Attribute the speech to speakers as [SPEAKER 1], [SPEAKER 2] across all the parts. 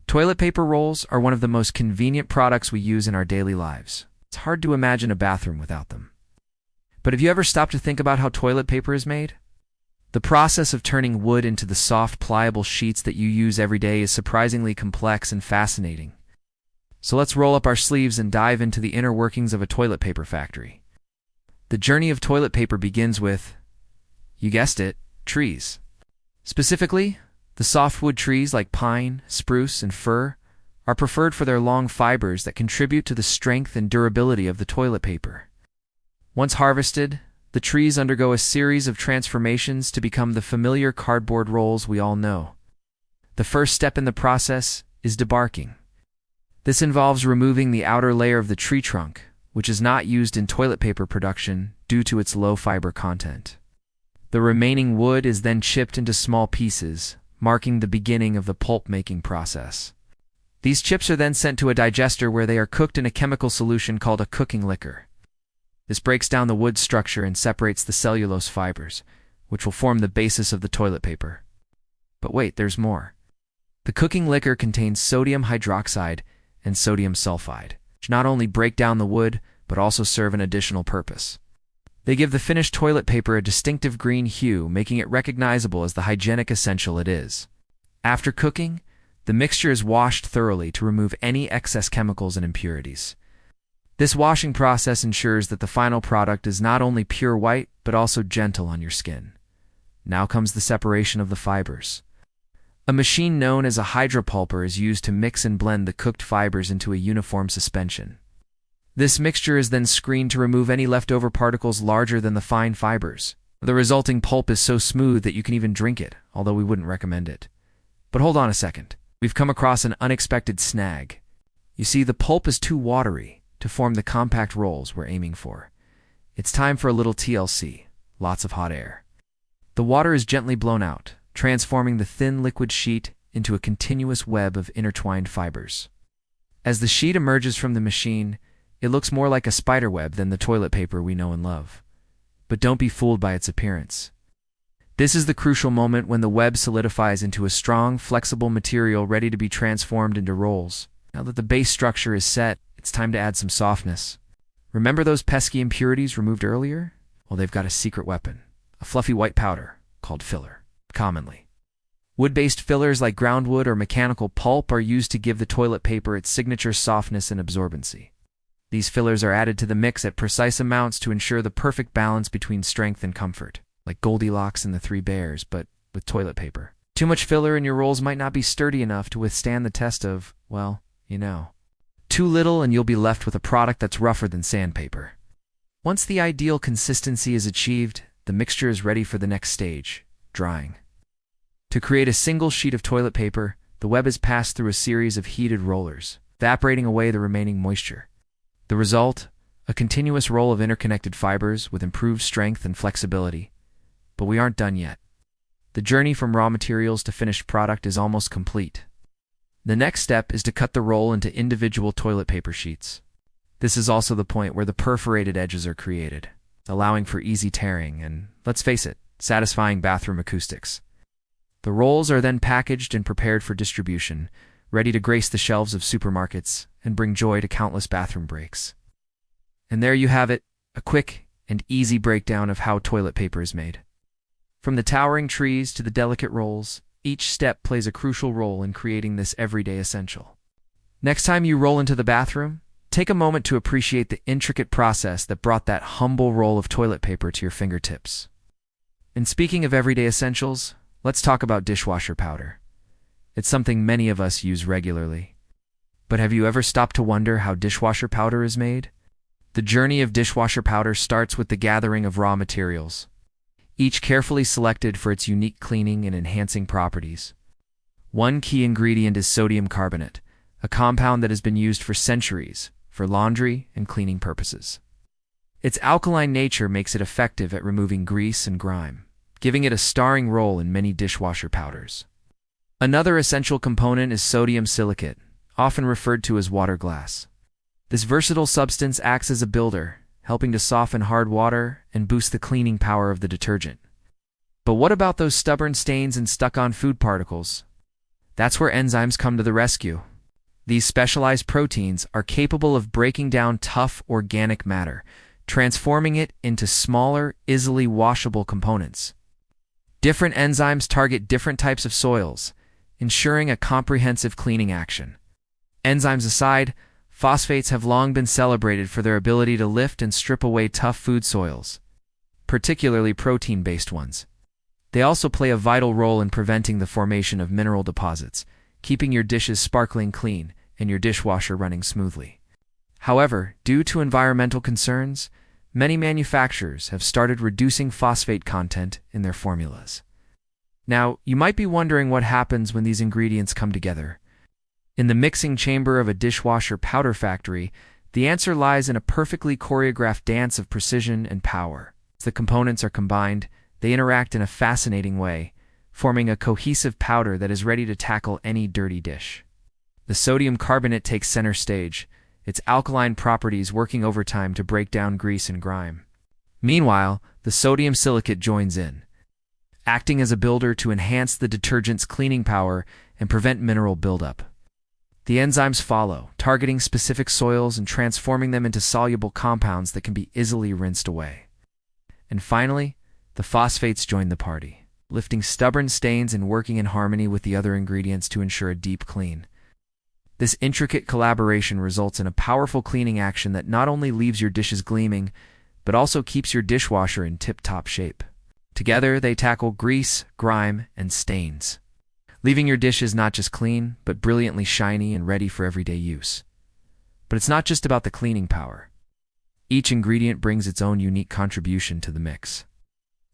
[SPEAKER 1] Toilet paper rolls are one of the most convenient products we use in our daily lives. It's hard to imagine a bathroom without them. But have you ever stopped to think about how toilet paper is made? The process of turning wood into the soft, pliable sheets that you use every day is surprisingly complex and fascinating. So let's roll up our sleeves and dive into the inner workings of a toilet paper factory. The journey of toilet paper begins with, you guessed it, trees. Specifically, the softwood trees like pine, spruce, and fir are preferred for their long fibers that contribute to the strength and durability of the toilet paper. Once harvested, the trees undergo a series of transformations to become the familiar cardboard rolls we all know. The first step in the process is debarking. This involves removing the outer layer of the tree trunk, which is not used in toilet paper production due to its low fiber content. The remaining wood is then chipped into small pieces, marking the beginning of the pulp-making process. These chips are then sent to a digester where they are cooked in a chemical solution called a cooking liquor. This breaks down the wood structure and separates the cellulose fibers, which will form the basis of the toilet paper. But wait, there's more. The cooking liquor contains sodium hydroxide and sodium sulfide, which not only break down the wood, but also serve an additional purpose. They give the finished toilet paper a distinctive green hue, making it recognizable as the hygienic essential it is. After cooking, the mixture is washed thoroughly to remove any excess chemicals and impurities. This washing process ensures that the final product is not only pure white, but also gentle on your skin. Now comes the separation of the fibers. A machine known as a hydropulper is used to mix and blend the cooked fibers into a uniform suspension. This mixture is then screened to remove any leftover particles larger than the fine fibers. The resulting pulp is so smooth that you can even drink it, although we wouldn't recommend it. But hold on a second. We've come across an unexpected snag. You see, the pulp is too watery to form the compact rolls we're aiming for. It's time for a little TLC, lots of hot air. The water is gently blown out, transforming the thin liquid sheet into a continuous web of intertwined fibers. As the sheet emerges from the machine, it looks more like a spider web than the toilet paper we know and love. But don't be fooled by its appearance. This is the crucial moment when the web solidifies into a strong, flexible material ready to be transformed into rolls. Now that the base structure is set, it's time to add some softness. Remember those pesky impurities removed earlier? Well, they've got a secret weapon, a fluffy white powder called filler, commonly. Wood-based fillers like groundwood or mechanical pulp are used to give the toilet paper its signature softness and absorbency. These fillers are added to the mix at precise amounts to ensure the perfect balance between strength and comfort, like Goldilocks and the Three Bears, but with toilet paper. Too much filler in your rolls might not be sturdy enough to withstand the test of, well, you know. Too little and you'll be left with a product that's rougher than sandpaper. Once the ideal consistency is achieved, the mixture is ready for the next stage, drying. To create a single sheet of toilet paper, the web is passed through a series of heated rollers, evaporating away the remaining moisture. The result? A continuous roll of interconnected fibers with improved strength and flexibility. But we aren't done yet. The journey from raw materials to finished product is almost complete. The next step is to cut the roll into individual toilet paper sheets. This is also the point where the perforated edges are created, allowing for easy tearing and, let's face it, satisfying bathroom acoustics. The rolls are then packaged and prepared for distribution, ready to grace the shelves of supermarkets and bring joy to countless bathroom breaks. And there you have it, a quick and easy breakdown of how toilet paper is made. From the towering trees to the delicate rolls, each step plays a crucial role in creating this everyday essential. Next time you roll into the bathroom, take a moment to appreciate the intricate process that brought that humble roll of toilet paper to your fingertips. And speaking of everyday essentials, let's talk about dishwasher powder. It's something many of us use regularly. But have you ever stopped to wonder how dishwasher powder is made? The journey of dishwasher powder starts with the gathering of raw materials, each carefully selected for its unique cleaning and enhancing properties. One key ingredient is sodium carbonate, a compound that has been used for centuries for laundry and cleaning purposes. Its alkaline nature makes it effective at removing grease and grime, giving it a starring role in many dishwasher powders. Another essential component is sodium silicate, often referred to as water glass. This versatile substance acts as a builder, helping to soften hard water and boost the cleaning power of the detergent. But what about those stubborn stains and stuck-on food particles? That's where enzymes come to the rescue. These specialized proteins are capable of breaking down tough organic matter, transforming it into smaller, easily washable components. Different enzymes target different types of soils, ensuring a comprehensive cleaning action. Enzymes aside, phosphates have long been celebrated for their ability to lift and strip away tough food soils, particularly protein-based ones. They also play a vital role in preventing the formation of mineral deposits, keeping your dishes sparkling clean and your dishwasher running smoothly. However, due to environmental concerns, many manufacturers have started reducing phosphate content in their formulas. Now, you might be wondering what happens when these ingredients come together. In the mixing chamber of a dishwasher powder factory, the answer lies in a perfectly choreographed dance of precision and power. As the components are combined, they interact in a fascinating way, forming a cohesive powder that is ready to tackle any dirty dish. The sodium carbonate takes center stage, its alkaline properties working overtime to break down grease and grime. Meanwhile, the sodium silicate joins in, acting as a builder to enhance the detergent's cleaning power and prevent mineral buildup. The enzymes follow, targeting specific soils and transforming them into soluble compounds that can be easily rinsed away. And finally, the phosphates join the party, lifting stubborn stains and working in harmony with the other ingredients to ensure a deep clean. This intricate collaboration results in a powerful cleaning action that not only leaves your dishes gleaming, but also keeps your dishwasher in tip-top shape. Together, they tackle grease, grime, and stains, leaving your dishes not just clean, but brilliantly shiny and ready for everyday use. But it's not just about the cleaning power. Each ingredient brings its own unique contribution to the mix.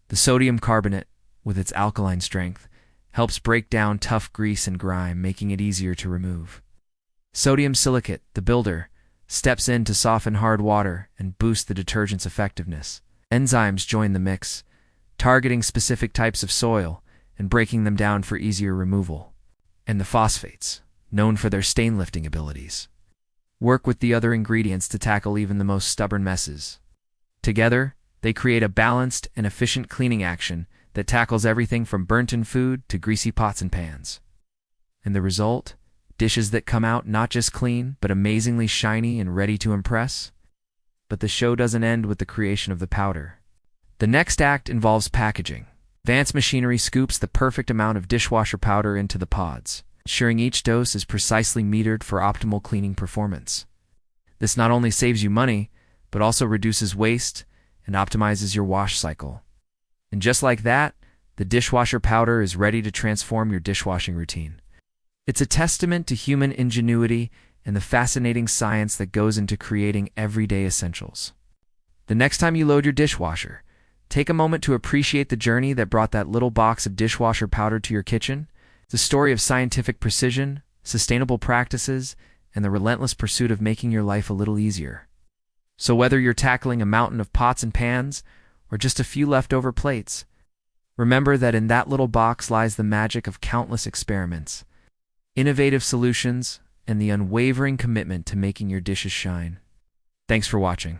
[SPEAKER 1] The sodium carbonate, with its alkaline strength, helps break down tough grease and grime, making it easier to remove. Sodium silicate, the builder, steps in to soften hard water and boost the detergent's effectiveness. Enzymes join the mix, targeting specific types of soil and breaking them down for easier removal. And the phosphates, known for their stain-lifting abilities, work with the other ingredients to tackle even the most stubborn messes. Together, they create a balanced and efficient cleaning action that tackles everything from burnt-in food to greasy pots and pans. And the result? Dishes that come out not just clean, but amazingly shiny and ready to impress. But the show doesn't end with the creation of the powder. The next act involves packaging. Advanced machinery scoops the perfect amount of dishwasher powder into the pods, ensuring each dose is precisely metered for optimal cleaning performance. This not only saves you money, but also reduces waste and optimizes your wash cycle. And just like that, the dishwasher powder is ready to transform your dishwashing routine. It's a testament to human ingenuity and the fascinating science that goes into creating everyday essentials. The next time you load your dishwasher, take a moment to appreciate the journey that brought that little box of dishwasher powder to your kitchen. It's a story of scientific precision, sustainable practices, and the relentless pursuit of making your life a little easier. So whether you're tackling a mountain of pots and pans or just a few leftover plates, remember that in that little box lies the magic of countless experiments, innovative solutions, and the unwavering commitment to making your dishes shine. Thanks for watching.